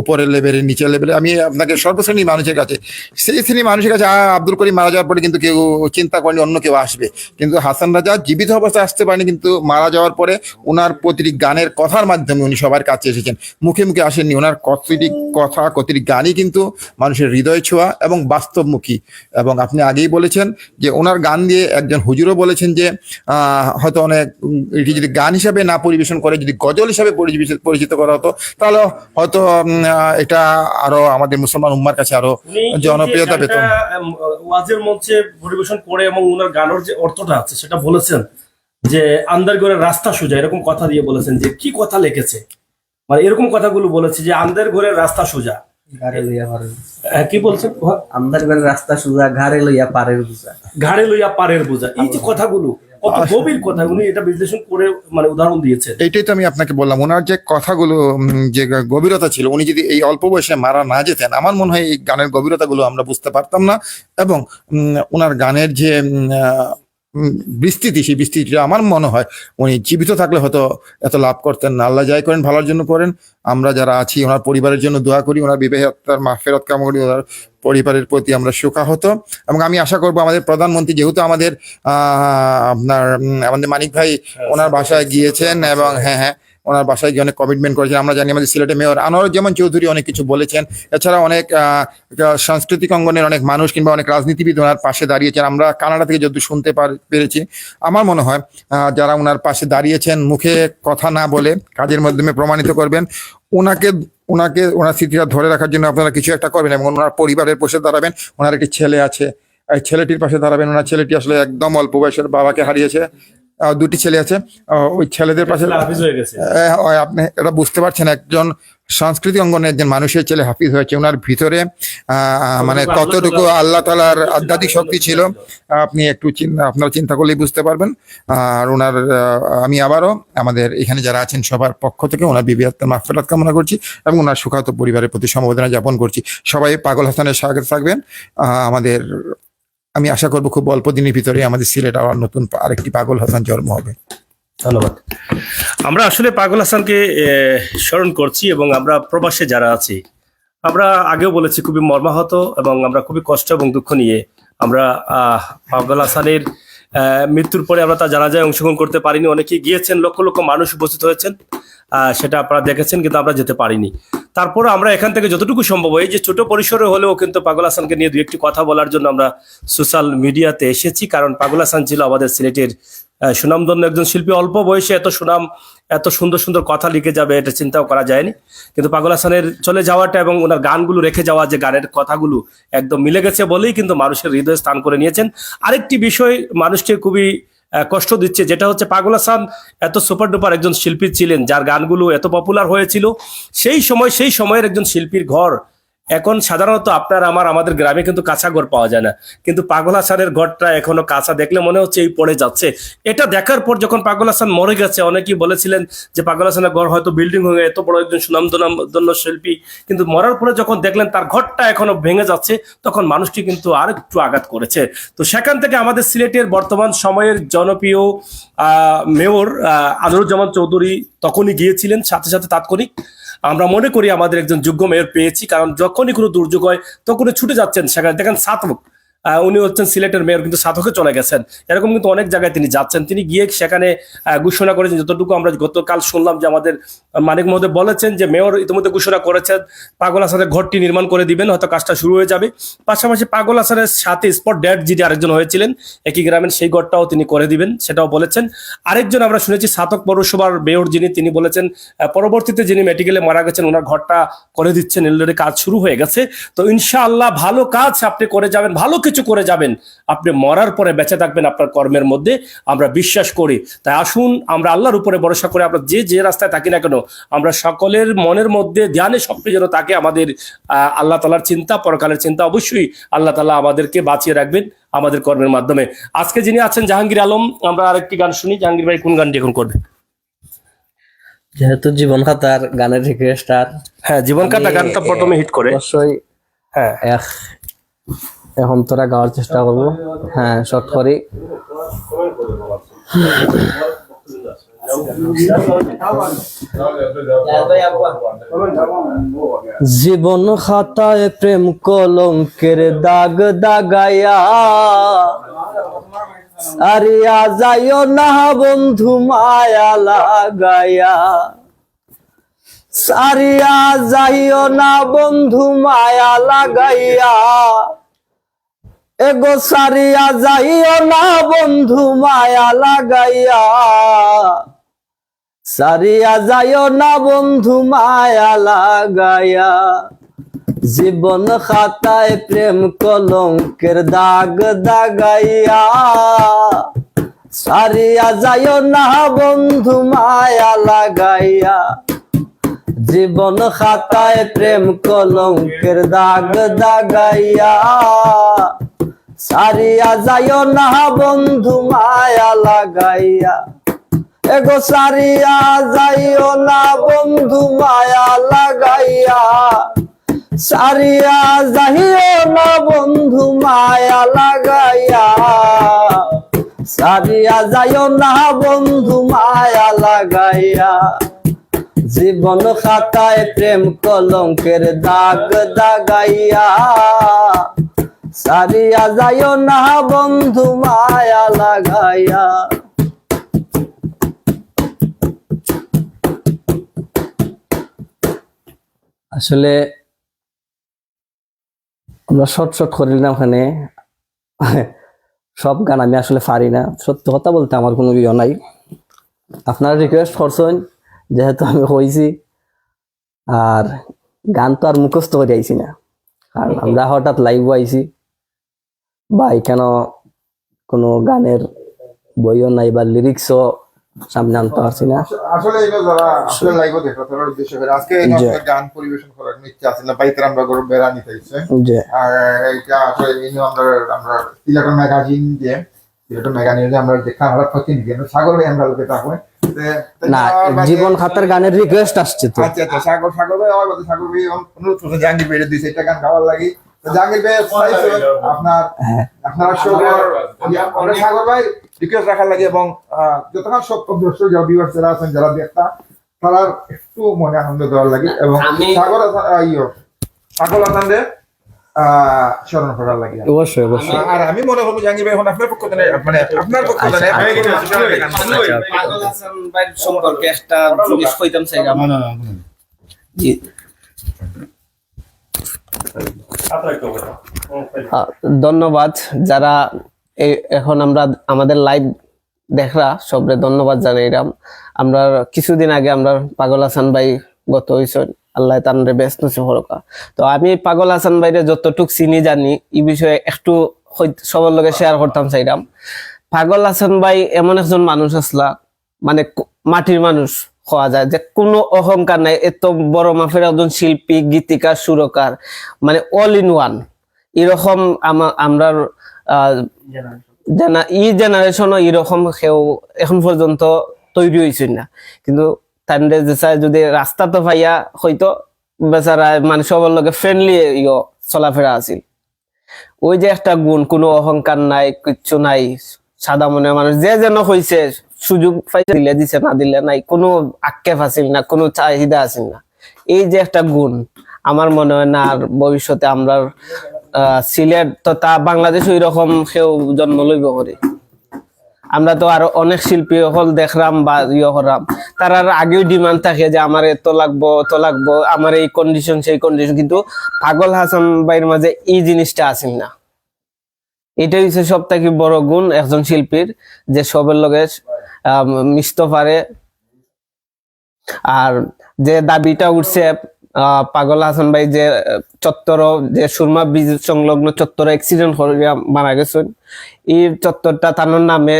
[SPEAKER 1] উপরের লেভেলে, নিচের লেভেলে, আমি আপনাকে সর্বশ্রেণীর মানুষের কাছে, সেই শ্রেণীর মানুষের কাছে আব্দুল করিম মারা যাওয়ার পরে কিন্তু কেউ চিন্তা করেনি অন্য কেউ আসবে। কিন্তু হাসান রাজা জীবিত অবস্থায় আসতে পারেনি, কিন্তু মারা যাওয়ার পরে ওনার প্রতিটি গানের কথার মাধ্যমে উনি সবার কাছে এসেছেন, মুখে মুখে আসেননি। ওনার প্রতিটি কথা, প্রতিটি গানই কিন্তু মানুষের হৃদয় ছোঁয়া এবং বাস্তবমুখী। এবং আপনি আগেই বলেছেন যে ওনার গান দিয়ে একজন হুজুরও বলেছেন যে হয়তো অনেক, এটি যদি গান হিসাবে না পরিবেশন করে, যদি গজল হিসাবে পরিচিত করা হতো, তাহলে হয়তো এটা আরো আমাদের মুসলমান উম্মার কাছে আরো জনপ্রিয়তা পেত।
[SPEAKER 3] ওয়াজের মঞ্চে পরিবেশন করে এবং ওনার গানের যে অর্থটা আছে সেটা বলেছেন যে আন্দারঘরের রাস্তা সোজা, এরকম কথা দিয়ে বলেছেন। যে কি কথা লিখেছে, মানে এরকম কথাগুলো বলেছে যে আন্দার ঘরের রাস্তা সোজা, কি বলছেন?
[SPEAKER 4] আন্দার ঘরের রাস্তা সোজা, ঘাড়ে লইয়া পারের বোঝা,
[SPEAKER 3] ঘাড়ে লইয়া পারের বোঝা। এই যে কথাগুলো কত গভীর কথা, উনি এটা বিশ্লেষণ করে মানে উদাহরণ দিয়েছেন।
[SPEAKER 1] এইটাই তো আমি আপনাকে বললাম, ওনার যে কথাগুলো, যে গভীরতা ছিল, উনি যদি এই অল্প বয়সে মারা না যেতেন, আমার মনে হয় এই গানের গভীরতাগুলো আমরা বুঝতে পারতাম না। এবং ওনার গানের যে বিস্তৃতি, সেই বিস্তৃতিটা আমার মনে হয় উনি জীবিত থাকলে হয়তো এত লাভ করতেন না। আল্লাহ যাই করেন ভালোর জন্য করেন। আমরা যারা আছি ওনার পরিবারের জন্য দোয়া করি, ওনার বিবাহের মাগফিরাত কামনা করি, ওনার পরিবারের প্রতি আমরা শোকাহত। এবং আমি আশা করবো আমাদের প্রধানমন্ত্রী, যেহেতু আমাদের আমাদের মানিক ভাই ওনার বাসায় গিয়েছেন, এবং হ্যাঁ ওনার বাসায় গিয়ে অনেক কমিটমেন্ট করেছেন। আমরা জানি আমাদের সিলেটের মেয়র আনোয়ারুজ্জামান চৌধুরী অনেক কিছু বলেছেন। এছাড়া অনেক সাংস্কৃতিক অঙ্গনের অনেক মানুষ কিংবা অনেক রাজনীতিবিদ ওনার পাশে দাঁড়িয়েছেন। আমরা কানাডা থেকে যত শুনতে পেরেছি, আমার মনে হয় যারা ওনার পাশে দাঁড়িয়েছেন, মুখে কথা না বলে কাজের মাধ্যমে প্রমাণিত করবেন, ওনার স্মৃতিটা ধরে রাখার জন্য আপনারা কিছু একটা করবেন এবং ওনার পরিবারের পাশে দাঁড়াবেন। ওনার একটি ছেলে আছে, এই ছেলেটির পাশে দাঁড়াবেন। ওনার ছেলেটি আসলে একদম অল্প বয়সের বাবাকে হারিয়েছে, দুটি ছেলে আছে, ওই ছেলেদের পাশে আপনি এটা বুঝতে পারছেন, একজন সাংস্কৃতিক অঙ্গনের একজন মানুষের ছেলে হাফিজ হয়েছে। ওনার ভিতরে মানে কতটুকু আল্লাহ তাআলার আধ্যাত্মিক শক্তি ছিল, আপনি একটু আপনারা চিন্তা করলেই বুঝতে পারবেন। আর ওনার আমি আবারও আমাদের এখানে যারা আছেন সবার পক্ষ থেকে ওনার বিবি আত্মার মাগফিরাত কামনা করছি এবং ওনার সুখাহত পরিবারের প্রতি সমবেদনা জ্ঞাপন করছি। সবাই পাগল হাসানের স্বাগত থাকবেন। আমি আশা করবো খুব অল্প দিনের ভিতরে আমাদের সিলেট আবার নতুন আরেকটি পাগল হাসান জন্ম হবে।
[SPEAKER 3] ধন্যবাদ। আমরা আসলে পাগল হাসানকে স্মরণ করছি এবং আমরা প্রবাসে যারা আছি, আমরা আগেও বলেছি খুবই মর্মাহত এবং আমরা খুবই কষ্ট এবং দুঃখ নিয়ে আমরা পাগল হাসানের মৃত্যুর পরে আমরা তার জানাজায় অংশগ্রহণ করতে পারিনি। অনেকেই গিয়েছেন, লক্ষ লক্ষ মানুষ উপস্থিত হয়েছেন, সেটা আপনারা দেখেছেন, কিন্তু আমরা যেতে পারিনি। তারপর আমরা এখান থেকে যতটুকু সম্ভব, এই যে ছোট পরিসরে হলেও কিন্তু পাগল হাসানকে নিয়ে দু একটি কথা বলার জন্য আমরা সোশ্যাল মিডিয়াতে এসেছি। কারণ পাগল হাসান ছিল আমাদের সিলেটের সুনামধন্য একজন শিল্পী। অল্প বয়সে এত সুনাম, এত সুন্দর সুন্দর কথা লিখে যাবে এটা চিন্তাও করা যায়নি। কিন্তু পাগল হাসানের চলে যাওয়াটা এবং ওনার গানগুলো রেখে যাওয়া, যে গানের কথাগুলো একদম মিলে গেছে বলেই কিন্তু মানুষের হৃদয়ে স্থান করে নিয়েছেন। আরেকটি বিষয় মানুষকে খুবই কষ্ট দিচ্ছে, যেটা হচ্ছে পাগল হাসান এত সুপার ডুপার একজন শিল্পী ছিলেন, যার গানগুলো এত পপুলার হয়েছিল সেই সময়ের একজন শিল্পীর ঘর এখন সাধারণত আমাদের গ্রামে কিন্তু কাঁচা ঘর পাওয়া যায় না, কিন্তু পাগল হাসানের ঘরটা এখনো কাঁচা, দেখলে মনে হচ্ছে এই পড়ে যাচ্ছে। এটা দেখার পর যখন পাগল হাসান মরে গেছে, অনেকেই বলেছিলেন যে পাগল হাসানের ঘর হয়তো বিল্ডিং হয়ে এত বড় একজন সুনামধন্য শিল্পী, কিন্তু মরার পরে যখন দেখলেন তার ঘরটা এখনো ভেঙে যাচ্ছে, তখন মানুষটি কিন্তু আরেকটু আঘাত করেছে। তো সেখান থেকে আমাদের সিলেটের বর্তমান সময়ের জনপ্রিয় মেয়র আনোয়ারুজ্জামান চৌধুরী তখনই গিয়েছিলেন, সাথে সাথে তাৎক্ষণিক আমরা মনে করি আমাদের একজন যোগ্য মেয়র পেয়েছি, কারণ যখনই কোনো দুর্যোগ হয় তখনই ছুটে যাচ্ছেন সেখানে। দেখেন সাতমুখ, উনি হচ্ছেন সিলেটের মেয়র, কিন্তু সাতকে চলে গেছেন। এরকম কিন্তু অনেক জায়গায় তিনি যাচ্ছেন, তিনি গিয়ে সেখানে ঘোষণা করেছেন। যতটুকু আমরা গতকাল শুনলাম যে আমাদের মানিক মহোদয় বলেছেন যে মেয়র ইতিমধ্যে ঘোষণা করেছেন পাগল হাসানের ঘরটি নির্মাণ করে দিবেন, হয়তো কাজটা শুরু হয়ে যাবে। পাশাপাশি পাগল হাসানের সাথে স্পট ডেড যিনি আরেকজন হয়েছিলেন একই গ্রামের, সেই ঘরটাও তিনি করে দিবেন, সেটাও বলেছেন। আরেকজন আমরা শুনেছি সাতক পৌরসভার মেয়র তিনি বলেছেন পরবর্তীতে যিনি মেডিকেলে মারা গেছেন ওনার ঘরটা করে দিচ্ছেন, অলরেডি কাজ শুরু হয়ে গেছে। তো ইনশাআল্লাহ ভালো কাজ আপনি করে যাবেন, ভালো কিছু করে যাবেন, আপনি মরার পরে বেঁচে থাকবেন আপনার কর্মের মধ্যে, আমরা বিশ্বাস করি। তাই আসুন আমরা আল্লাহর উপরে ভরসা করে আমরা যে রাস্তায় থাকি না কেন, আমরা সকলের মনের মধ্যে ধ্যানে স্বপ্নে যেন থাকে আমাদের আল্লাহ তাআলার চিন্তা, পরকালের চিন্তা। অবশ্যই আল্লাহ তাআলা আমাদেরকে বাঁচিয়ে রাখবেন আমাদের কর্মের মাধ্যমে। আজকে যিনি আছেন জাহাঙ্গীর আলম, আমরা আরেকটি গান শুনি। জাহাঙ্গীর ভাই কোন গানটি এখন করবে?
[SPEAKER 2] যেহেতু জীবন খাতার গানের রিকোয়েস্ট, আর
[SPEAKER 3] হ্যাঁ, জীবন কাটা গানটা প্রথমে হিট করে।
[SPEAKER 2] অবশ্যই
[SPEAKER 3] হ্যাঁ,
[SPEAKER 2] এখন তোরা গাওয়ার চেষ্টা করবো। হ্যাঁ, শর্ট করি। জীবন খাতায় প্রেম কলঙ্কের দাগ দাগাইয়া সারিয়া যাইও না বন্ধু মায়া লাগাইয়া, সারিয়া যাইও না বন্ধু মায়া লাগাইয়া, এগো সারিয়া যাইও না বন্ধু মায়া লাগাইয়া, সারিয়া যাইও না বন্ধু মায়া লাগাইয়া। জীবন খাতায় প্রেম কলঙ্কের দাগ দাগাইয়া সারিয়া যাইও না বন্ধু মায়া লাগাইয়া। জীবন খাতায় প্রেম কলঙ্কের দাগ দাগাইয়া সারিয়া যাইও না বন্ধু মায়া লাগাইয়া, এগো সারিয়া যাইও না বন্ধু মায়া লাগাইয়া, সারিয়া যাইও না বন্ধু মায়া লাগাইয়া, সারিয়া যাইও না বন্ধু মায়া লাগাইয়া। জীবন খাতায় প্রেম কলঙ্কের দাগ দাগাইয়া সারিয়া যাইও না বন্ধু মায়া লাগাইয়া। আসলে আমরা শর্ট করে নিলাম ওখানে, সব গান আমি আসলে পারি না, সত্য কথা বলতে আমার কোনো ইয়ে নাই। আপনারা রিকোয়েস্ট করছেন যেহেতু আমি হয়েছি, আর গান তো আর মুখস্থ করে আইছি না, কারণ আমরা হঠাৎ লাইভ আইছি বা এখানে কোনো গানের বইও নাই বা লিরিক্সও সামনে আনতে পারছি না।
[SPEAKER 1] আসলে এগুলো যারা আসলে লাইভ দেখো তার উদ্দেশ্য করে আজকে এই গান পরিবেশন করার ইচ্ছা আছে না, বাইরে আমরা গরম বেড়া নিতে ইচ্ছে। আর এটা আসলে আমরা সিলেটের ম্যাগাজিন যে সিলেটের ম্যাগাজিনে আমরা দেখা আমরা প্রতিনিধি সাগর ভাই আমরা লোকে থাকবো
[SPEAKER 2] না, জীবন খাতার গানের রিকোয়েস্ট আসছে তো।
[SPEAKER 1] আচ্ছা আচ্ছা, সাগর ভাই আমার কথা, সাগর ভাই অনুরোধ করছে জাহাঙ্গীর ভাই দিয়েছে এটা গান গাওয়ার লাগি। জাহাঙ্গীর ভাই আপনারা সাগর ভাই রিকোয়েস্ট রাখার লাগে, এবং যতক্ষণ সব দর্শক যারা ভিউয়ার্স যারা আছেন যারা দেখতা তারা একটু মনে আনন্দ দেওয়ার লাগে, এবং সাগর হাসানদের স্মরণ করার লাগে।
[SPEAKER 2] অবশ্যই অবশ্যই।
[SPEAKER 1] আর আমি মনে করবো জাহাঙ্গীর ভাই এখন আপনার পক্ষ থেকে মানে আপনার পক্ষ থেকে
[SPEAKER 4] পাগল হাসান ভাইয়ের সম্পর্কে একটা জিনিস কইতাম চাইলাম। জি,
[SPEAKER 2] ধন্যবাদ যারা এখন আমরা আমাদের লাইভ দেখরা সবরে ধন্যবাদ জানাইলাম। আমরা কিছুদিন আগে আমরা পাগল হাসান ভাই গত হইছেন, আল্লাহ তানরে ব্যস্ত হরকা। তো আমি পাগল হাসান ভাইরে যতটুক চিনি জানি এই বিষয়ে একটু সবার লগে শেয়ার করতাম চাইলাম। পাগল হাসান ভাই এমন একজন মানুষ আসলা, মানে মাটির মানুষ হওয়া যায়, যে কোনো অহংকার নাই। এত বড় মাপের একজন শিল্পী, গীতিকার, সুরকার, মানে অল ইন ওয়ান। এরকম আমরা জেনারেশন এরকম কেউ এখন পর্যন্ত তৈরি হয়েছে না। কিন্তু তাদের যে চাই যদি রাস্তা তো পাইয়া হয়তো বেচারা মানে সবার লগে ফ্রেন্ডলি চলাফেরা আছিল। ওই যে একটা গুণ, কোনো অহংকার নাই, কিচ্ছু নাই, সাদা মনের মানুষ। যে যেন হয়েছে সুযোগ পাইছে, দিলে দিছে, না দিলে নাই, কোনো আক্ষেপ আছিল না, কোনো চাহিদা আছিল না। এই যে একটা গুণ, আমার মনে হয় না আর ভবিষ্যতে আমরা সিলেট তো তা বাংলাদেশ ওই রকম কেউ জন্ম লইব করে। আমরা তো আরো অনেক শিল্পী হল দেখলাম বা করলাম, তার আগেও ডিমান্ড থাকে যে আমার এত লাগবো, অত লাগবো, আমার এই কন্ডিশন, সেই কন্ডিশন। কিন্তু পাগল হাসান ভাইয়ের মাঝে এই জিনিসটা আসেন না। এটাই হচ্ছে সব থেকে বড় গুণ একজন শিল্পীর, যে সবের লগে মিশতে পারে। আর যে দাবিটা উঠছে পাগল হাসান ভাই যে চত্বর, যে সুরমা ব্রিজ সংলগ্ন চত্বর অ্যাক্সিডেন্ট করিয়া মারা গেছেন, এই চত্বরটা তার নামে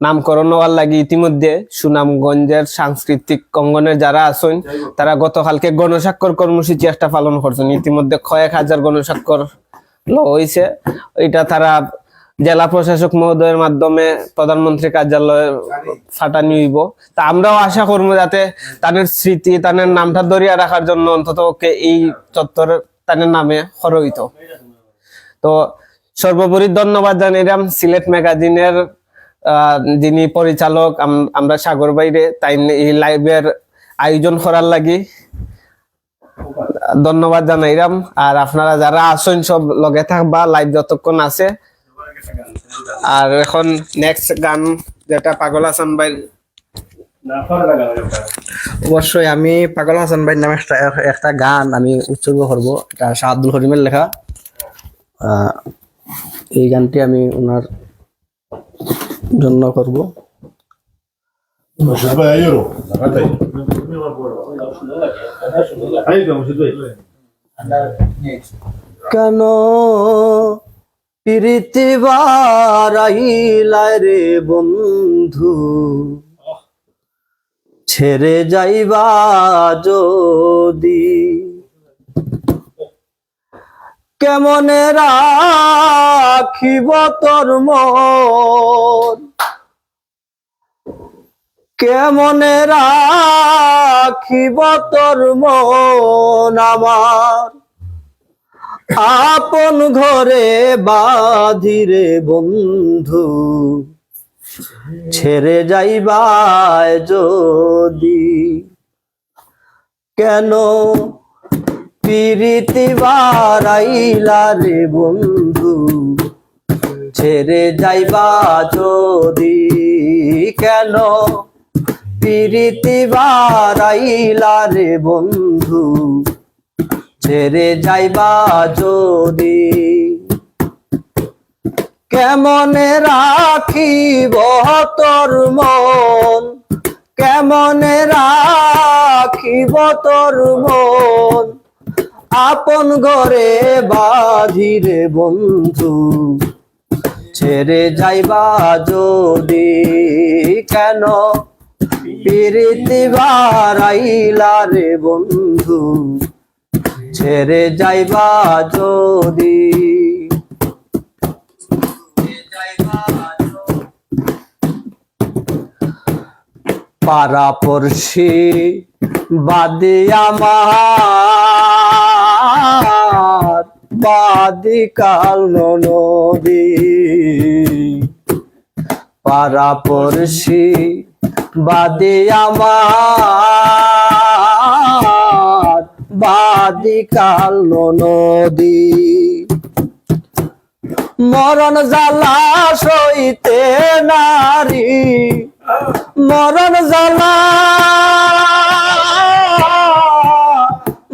[SPEAKER 2] নামকরণ হওয়ার লাগি ইতিমধ্যে সুনামগঞ্জের সাংস্কৃতিক অঙ্গনের যারা আছেন তারা গতকালকে গণস্বাক্ষর কর্মসূচি একটা পালন করছেন। ইতিমধ্যে কয়েক হাজার গণস্বাক্ষর হয়েছে। এটা তারা জেলা প্রশাসক মহোদয়ের মাধ্যমে প্রধানমন্ত্রী কার্যালয়ে ফাটানি হইব। তা আমরাও আশা করবো যাতে তাদের স্মৃতি, তাদের নামটা ধরিয়া রাখার জন্য অন্তত এই চত্বরের তাদের নামে হরইত। তো সর্বোপরি ধন্যবাদ জানাইলাম সিলেট ম্যাগাজিনের যিনি পরিচালক, আমরা সাগর বাইরে, তাই এই লাইভের আয়োজন করার লাগি ধন্যবাদ জানাইলাম। আর আপনারা যারা আছেন সব লগে থাকবা, লাইভ যতক্ষণ আছে। আর এখন নেক্সট গান যেটা পাগল হাসান ভাই,
[SPEAKER 5] অবশ্যই আমি পাগল হাসান ভাইয়ের নামে একটা গান আমি উৎসর্গ করব। এটা শাহ আব্দুল করিমের লেখা। এই গানটি আমি ওনার জন্য করব। কেন প্রীতি বারাইলাই রে বন্ধু, ছেড়ে যাইবা যদি, কেমনে রাখিব তোর মন, কেমনে রাখিব তোর মন আমার, আপন ঘরে বাঁধিরে বন্ধু, ছেড়ে যাইবা যদি, কেন প্রীতি বারাইলা রে বন্ধু, ছেড়ে যাইবা যদি, কেন প্রীতি বারাইলা রে বন্ধু, ছেড়ে যাইবা যদি, কেমনে রাখিব তোর মন, কেমনে রাখিব তোর মন, আপন ঘরে বাঁধিরে বন্ধু, ছেড়ে যাইবা যদি, কেন প্রীতি বারাইলা রে বন্ধু, ছেড়ে যাইবা যদি। পাড়া পড়শি বাদে আমার, বাদি কাল নদী, পাড়া পড়শি বাদে আমার, বাদি কাল নদী, মরণ জ্বালা সইতে নারী, মরণ জ্বালা,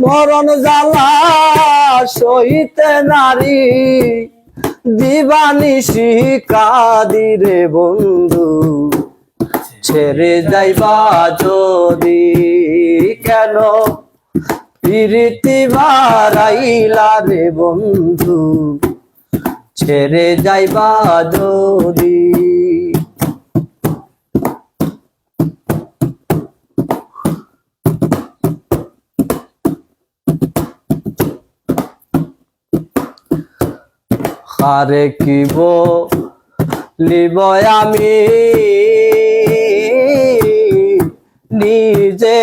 [SPEAKER 5] মরণ জ্বালা সইতে নারী, দিবানিশি কাদিরে বন্ধু, ছেড়ে যাইবা যদি, কেন প্রীতি বারাইলা রে বন্ধু, ছেড়ে যাইবা যদি।
[SPEAKER 2] আরে কি বলিব আমি নিজে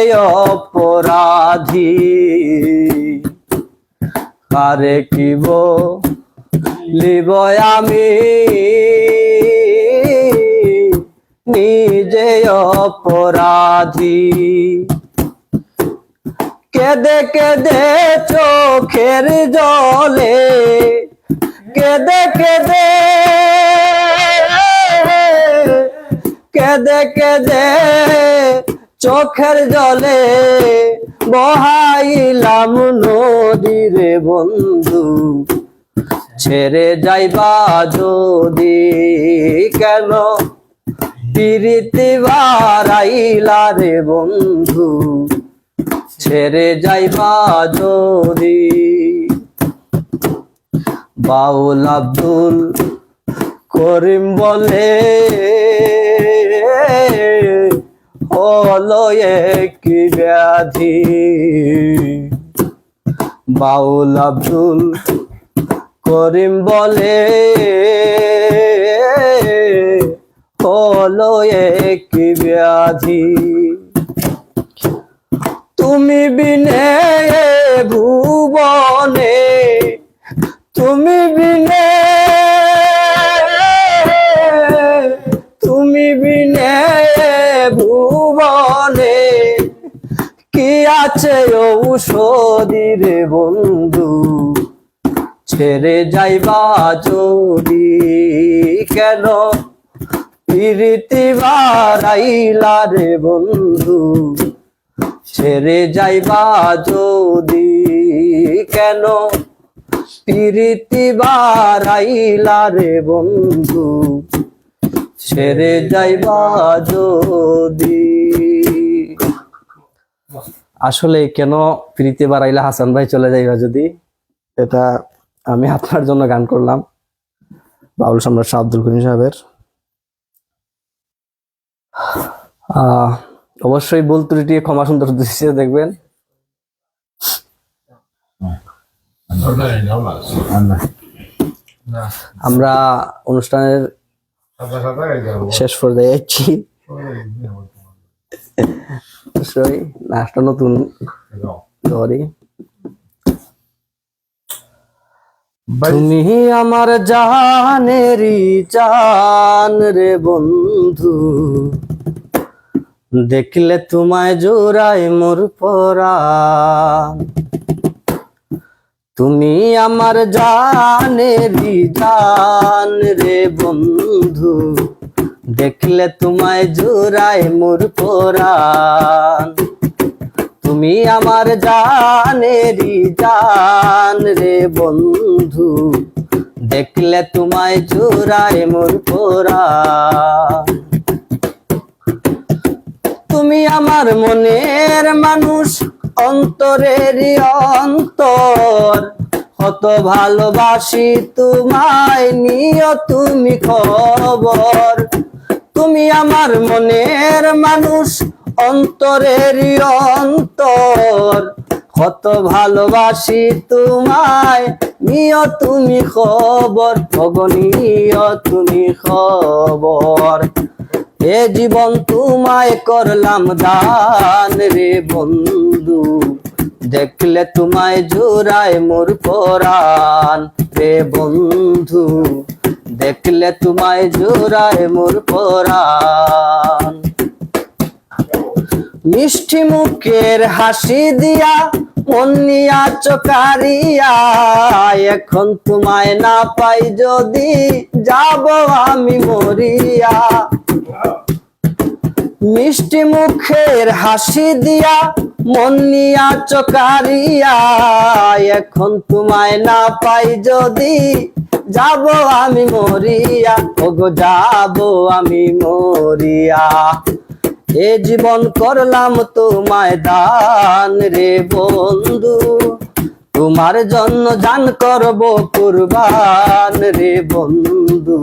[SPEAKER 2] অপরাধী, আরে কি বলিব আমি নিজে অপরাধী। কেঁদে কেঁদে চোখের জলে, কেঁদে কেঁদে কেঁদে কেঁদে চোখের জলে বহাইলাম নদীরে বন্ধু, ছেড়ে যাইবা যদি কেন পিরিতি বারাইলা রে বন্ধু, ছেড়ে যাইবা যদি। বাউল আব্দুল করিম বলে হলো কি ব্যাধি, বাউল আব্দুল করিম বলে হলো কি ব্যাধি। তুমি বিনে ভুবনে, তুমি বিনে, তুমি বিনে ভুবনে কি আছে ঔষধি রে বন্ধু, ছেড়ে যাইবা যদি কেন পিরিতি বারাইলা রে বন্ধু, ছেড়ে যাইবা যদি কেন পিরিতি বারাইলা রে বন্ধু, ছেড়ে যাইবা যদি। আসলে কেন প্রীতি বাড়াইলা হাসান ভাই চলে যাইবা যদি, এটা আমি আপনার জন্য গান করলাম বাউল সম্রাট শাহ আব্দুল করিম সাহেবের। অবশ্যই ভুল ত্রুটি ক্ষমা সুন্দর দৃষ্টিতে দেখবেন। আমরা অনুষ্ঠানের শেষ পর্যায়ে যাচ্ছি। অবশ্যই নাচটা নতুন ধরি। তুমি আমার জানেরই জান রে বন্ধু, দেখলে তোমায় জোড়ায় মোর পরাণ। তুমি আমার জানেরই জান রে বন্ধু, দেখলে তোমায় জোড়ায় মোর পরাণ। তুমি আমার জানেরই জান রে বন্ধু, দেখলে তোমায় জোড়ায় মোর পরাণ। তুমি আমার মনের মানুষ, অন্তরেরই অন্তর, কত ভালোবাসি তোমায় নিও তুমি খবর। তুমি আমার মনের মানুষ, অন্তরেরই অন্তর, কত ভালোবাসি তোমায় নিও তুমি খবর, নিও তুমি খবর। এ জীবন তোমায় করলাম দান রে বন্ধু, দেখলে তোমায় জোড়ায় মোর পরাণ রে বন্ধু, দেখলে তোমায় জোড়ায় মোর পরাণ। মিষ্টি মুখের হাসি দিয়া মন নিয়া চকারিয়া, এখন তোমায় না পাই যদি যাব আমি মরিয়া। মিষ্টি মুখের হাসি দিয়া মন নিয়া চকারিয়া, এখন তোমায় না পাই যদি যাব আমি মরিয়া, ওগো যাব আমি মরিয়া। এ জীবন করলাম তোমায় দান রে বন্ধু, তোমার জন্য জান করব কুরবান রে বন্ধু,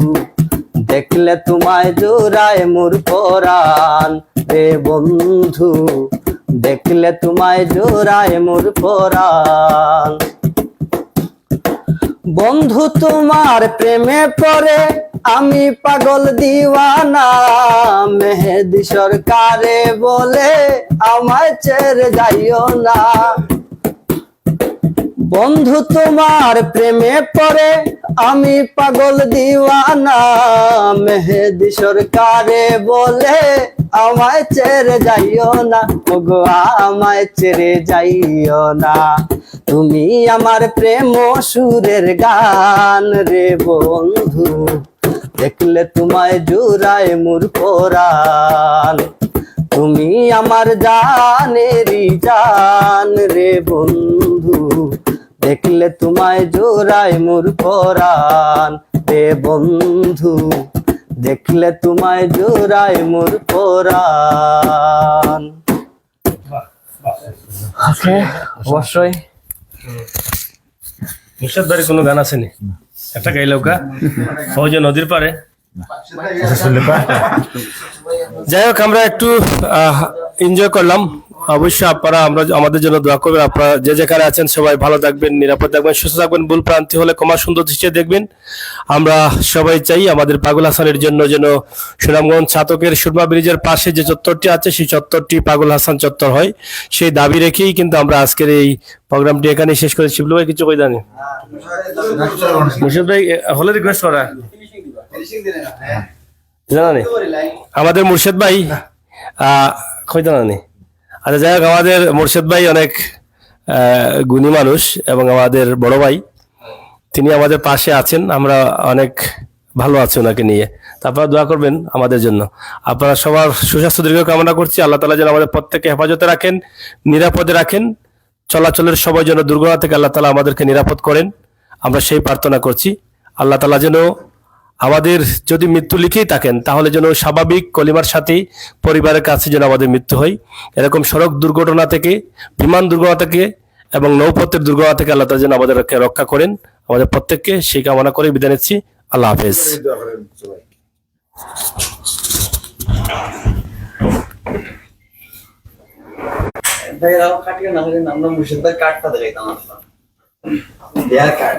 [SPEAKER 2] দেখলে তোমায় জোড়ায় মোর পরাণ রে বন্ধু, দেখলে তোমায় জোড়ায় মোর পরাণ। বন্ধু তোমার প্রেমে পড়ে আমি পাগল দিওয়ানা, মেহেদি সরকারে বলে আমায় ছেড়ে যাইও না। বন্ধু তোমার প্রেমে পড়ে আমি পাগল দিওয়ানা, মেহেদি সরকারে বলে আমায় ছেড়ে যাইও না, ওগো আমায় ছেড়ে যাইও না। তুমি আমার প্রেম সুরের গান রে বন্ধু, দেখলে তোমায় জুড়ায় মোর পরাণ। তুমি আমার জানেরই জান রে বন্ধু, দেখলে তোমায় জোড়ায় মোর পরাণ রে বন্ধু, দেখলে তোমায় জোড়ায় মোর পরাণ। ওকে, অবশ্যই।
[SPEAKER 3] মুর্শিদ ভাইয়ের কোনো গান আছে নি? একটা গাইলেও গা সহজে নদীর পারে। যাই হোক, আমরা একটু এনজয় করলাম। অবশ্যই আপনারা আমাদের জন্য দোয়া করবেন। আপনারা যে যেখানে আছেন সবাই ভালো থাকবেন, নিরাপদ থাকবেন, সুস্থ থাকবেন, ভুল প্রান্তি হলে ক্ষমা সুন্দর দৃষ্টিতে দেখবেন। আমরা সবাই চাই আমাদের পাগল হাসানের জন্য যেন সুনামগঞ্জ ছাতকের সুরমা ব্রিজের পাশে যে চত্বরটি আছে সেই চত্বরটি পাগল হাসান চত্বর হয়, সেই দাবি রেখেই কিন্তু আমরা আজকের এই প্রোগ্রামটি এখানে শেষ করেছি। শিবলু ভাই কিছু কই জানি? মুর্শিদ ভাই হলে রিকোয়েস্ট করা জানি আমাদের মুর্শিদ ভাই কই জানি। আচ্ছা, যাই হোক, আমাদের মুর্শিদ ভাই অনেক গুণী মানুষ এবং আমাদের বড় ভাই, তিনি আমাদের পাশে আছেন। আমরা অনেক ভালো আছি ওনাকে নিয়ে। তারপর দোয়া করবেন আমাদের জন্য। আপনারা সবার সুস্বাস্থ্য দীর্ঘ কামনা করছি। আল্লাহ তাআলা যেন আমাদের প্রত্যেককে হেফাজতে রাখেন, নিরাপদে রাখেন। চলাচলের সময় যেন দুর্ঘটনা থেকে আল্লাহ তাআলা আমাদেরকে নিরাপদ করেন, আমরা সেই প্রার্থনা করছি। আল্লাহ তাআলা যেন আমাদের যদি মৃত্যু লিখেই থাকেন তাহলে যেন স্বাভাবিক কলিমার সাথে পরিবারের কাছে যেন আমাদের মৃত্যু হয়। এরকম সড়ক দুর্ঘটনা থেকে, বিমান দুর্ঘটনা থেকে এবং নৌপথের দুর্ঘটনা থেকে আল্লাহ তাআলা যেন আমাদেরকে রক্ষা করেন, আমাদের প্রত্যেককে সেই কামনা করে বিদায় নিচ্ছি। আল্লাহ হাফেজ।
[SPEAKER 5] ভাই রাও কাটিয়ে না হলে আমরা মুর্শিদ ভাই কাটটা দেখাইতাম। দেয়ার কাট